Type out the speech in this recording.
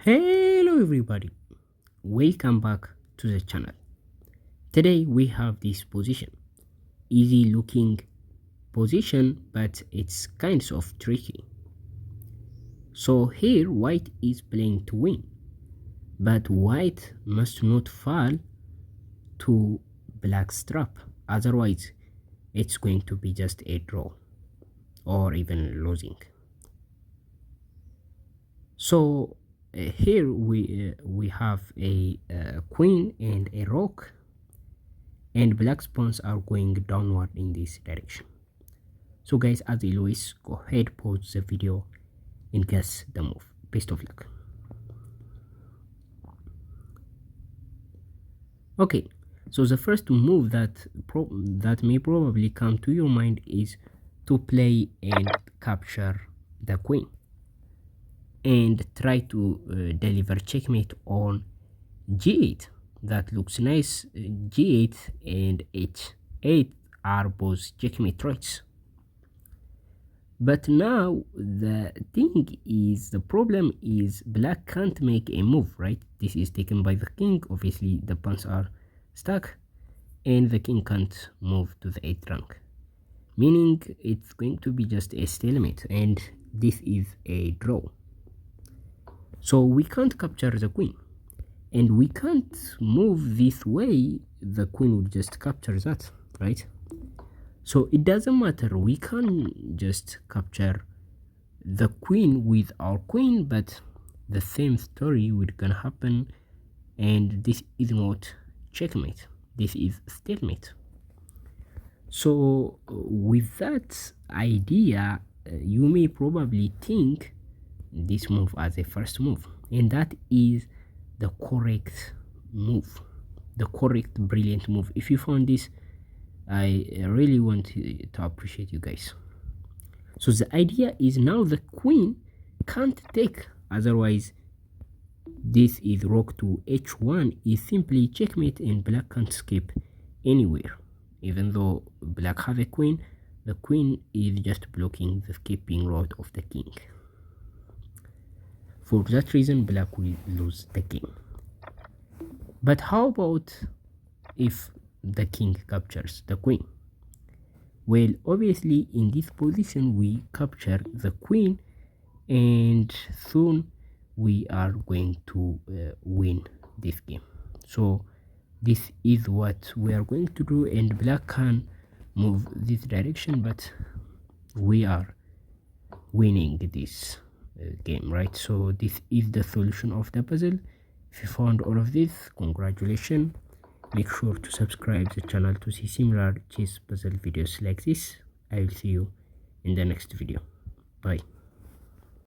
Hello everybody, welcome back to the channel. Today we have this position, easy looking position, but it's kind of tricky. So here white is playing to win, but white must not fall to black's trap, otherwise it's going to be just a draw or even losing. So here we have a queen and a rook, and black's pawns are going downward in this direction. So guys, as always, go ahead, pause the video and guess the move. Best of luck. Okay, so the first move that may probably come to your mind is to play and capture the queen and try to deliver checkmate on g8. That looks nice. G8 and h8 are both checkmate threats. But now the problem is black can't make a move, right? This is taken by the king. Obviously the pawns are stuck and the king can't move to the 8th rank, meaning it's going to be just a stalemate, and this is a draw. So we can't capture the queen, and we can't move this way. The queen would just capture that, right? So it doesn't matter, we can just capture the queen with our queen, but the same story would gonna happen, and this is not checkmate, this is stalemate. So with that idea, you may probably think this move as a first move, and that is the correct move, the correct brilliant move. If you found this, I really want to appreciate you guys. So the idea is now the queen can't take, otherwise this is rook to h1 is simply checkmate, and black can't escape anywhere. Even though black have a queen, the queen is just blocking the escaping route of the king. For that reason, black will lose the game. But how about if the king captures the queen? Well, obviously in this position we capture the queen, and soon we are going to win this game. So this is what we are going to do, and black can move this direction, but we are winning this game, right? So this is the solution of the puzzle. If you found all of this, congratulations. Make sure to subscribe to the channel to see similar chess puzzle videos like this. I will see you in the next video. Bye.